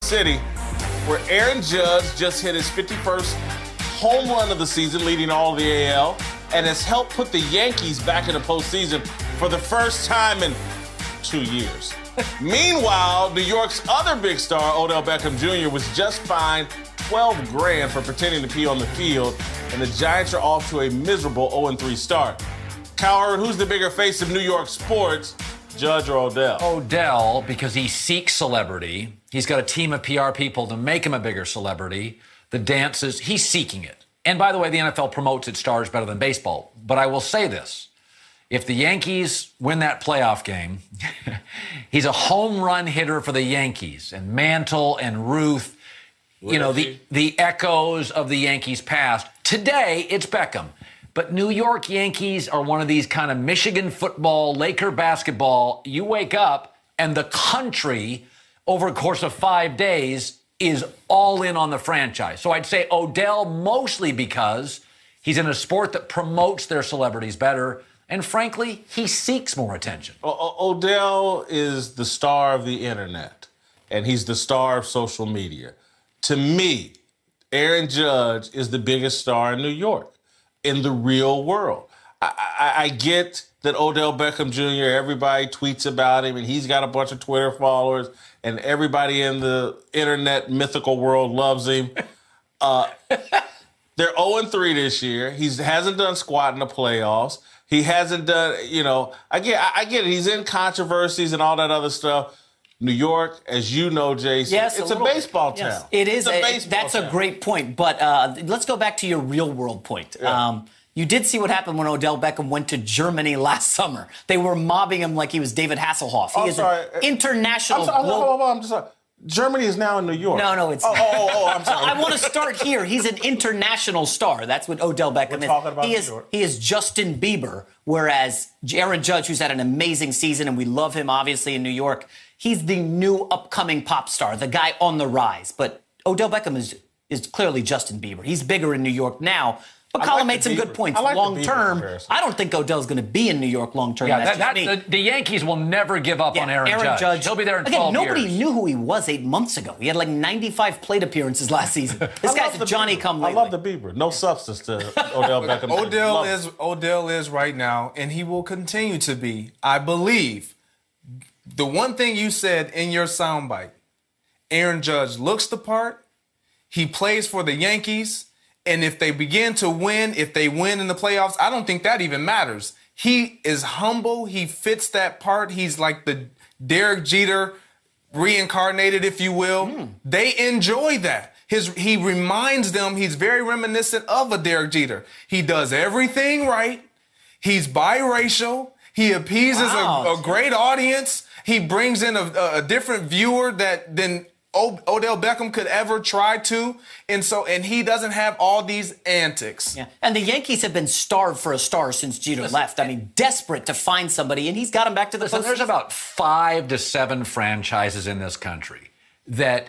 City, where Aaron Judge just hit his 51st home run of the season, leading all of the AL, and has helped put the Yankees back in the postseason for the first time in 2 years. Meanwhile, New York's other big star, Odell Beckham Jr., was just fined $12 grand for pretending to pee on the field, and the Giants are off to a miserable 0-3 start. Cowherd, who's the bigger face of New York sports, Judge or Odell? Odell, because he seeks celebrity. He's got a team of PR people to make him a bigger celebrity. The dances, he's seeking it. And by the way, the NFL promotes its stars better than baseball. But I will say this. If the Yankees win that playoff game, he's a home run hitter for the Yankees. And Mantle and Ruth, the echoes of the Yankees past. Today, it's Beckham. But New York Yankees are one of these kind of Michigan football, Laker basketball. You wake up and the country, over a course of 5 days, is all in on the franchise. So I'd say Odell mostly because he's in a sport that promotes their celebrities better. And frankly, he seeks more attention. Odell is the star of the internet, and he's the star of social media. To me, Aaron Judge is the biggest star in New York, in the real world. I get that Odell Beckham Jr., everybody tweets about him, and he's got a bunch of Twitter followers, and everybody in the internet mythical world loves him. They're 0-3 this year. He hasn't done squat in the playoffs. He hasn't done, I get it. He's in controversies and all that other stuff. New York, as you know, Jason, yes, it's a baseball town. Yes, it is. That's a great point. But let's go back to your real world point. Yeah. You did see what happened when Odell Beckham went to Germany last summer. They were mobbing him like he was David Hasselhoff. He is an international. I'm sorry. Germany is now in New York. No, it's. I'm sorry. I want to start here. He's an international star. That's what Odell Beckham is. Talking about New York. He is Justin Bieber, whereas Aaron Judge, who's had an amazing season, and we love him obviously in New York, he's the new upcoming pop star, the guy on the rise. But Odell Beckham is clearly Justin Bieber. He's bigger in New York now. But Colin made some good points. Long term, I don't think Odell's going to be in New York long term. Yeah, the Yankees will never give up on Aaron Judge. He'll be there in 12 years. Nobody knew who he was 8 months ago. He had like 95 plate appearances last season. This guy's a Johnny-come-lately. I love the Bieber. No substance to Odell Beckham. Odell is right now, and he will continue to be. I believe the one thing you said in your soundbite, Aaron Judge looks the part. He plays for the Yankees. And if they begin to win, if they win in the playoffs, I don't think that even matters. He is humble. He fits that part. He's like the Derek Jeter reincarnated, if you will. They enjoy that. He reminds them, he's very reminiscent of a Derek Jeter. He does everything right. He's biracial. He appeases a great audience. He brings in a different viewer than Odell Beckham could ever try to, and he doesn't have all these antics. Yeah, and the Yankees have been starved for a star since Jeter left. I mean, desperate to find somebody, and he's got him back to the postseason. There's about 5 to 7 franchises in this country that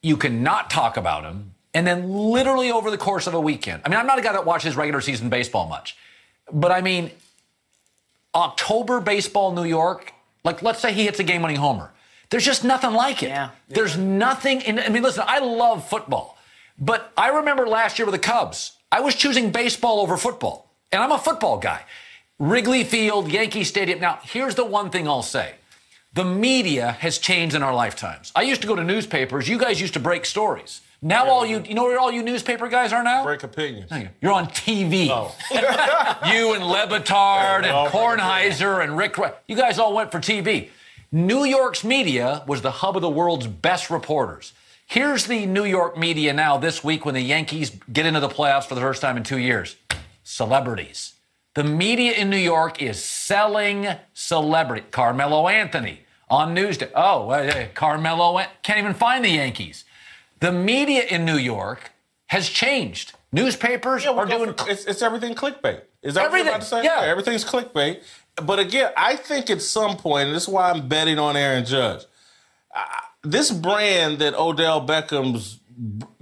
you cannot talk about them, and then literally over the course of a weekend. I mean, I'm not a guy that watches regular season baseball much, but I mean, October baseball New York, like let's say he hits a game-winning homer. There's just nothing like it. Yeah. There's nothing. Listen, I love football, but I remember last year with the Cubs, I was choosing baseball over football, and I'm a football guy. Wrigley Field, Yankee Stadium. Now, here's the one thing I'll say. The media has changed in our lifetimes. I used to go to newspapers. You guys used to break stories. Now you know where all you newspaper guys are now? Break opinions. You're on TV. Oh. You and Levitard and Kornheiser and Rick. You guys all went for TV. New York's media was the hub of the world's best reporters. Here's the New York media now this week when the Yankees get into the playoffs for the first time in 2 years. Celebrities. The media in New York is selling celebrity. Carmelo Anthony on Newsday. Carmelo can't even find the Yankees. The media in New York has changed. Newspapers are doing... It's everything clickbait. Is that what you're about to say? Yeah. Everything's clickbait. But again, I think at some point, and this is why I'm betting on Aaron Judge, this brand that Odell Beckham's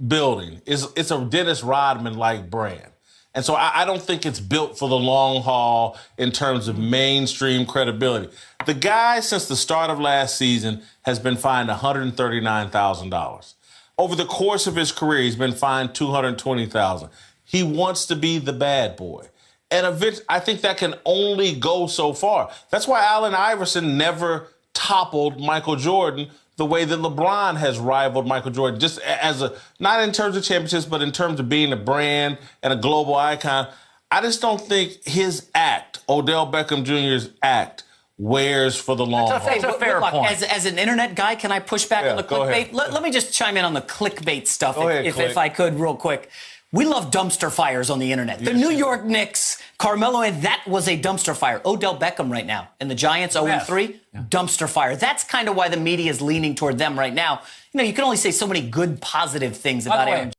building it's a Dennis Rodman-like brand. And so I don't think it's built for the long haul in terms of mainstream credibility. The guy, since the start of last season, has been fined $139,000. Over the course of his career, he's been fined $220,000. He wants to be the bad boy. And I think that can only go so far. That's why Allen Iverson never toppled Michael Jordan the way that LeBron has rivaled Michael Jordan, just not in terms of championships, but in terms of being a brand and a global icon. I just don't think his act, Odell Beckham Jr.'s act, wears for the long haul. That's a fair point. As an internet guy, can I push back on the clickbait? Let me just chime in on the clickbait stuff, if I could, real quick. We love dumpster fires on the internet. The New York Knicks, Carmelo, and that was a dumpster fire. Odell Beckham right now, and the Giants 0-3, dumpster fire. That's kind of why the media is leaning toward them right now. You know, you can only say so many good, positive things about Aaron.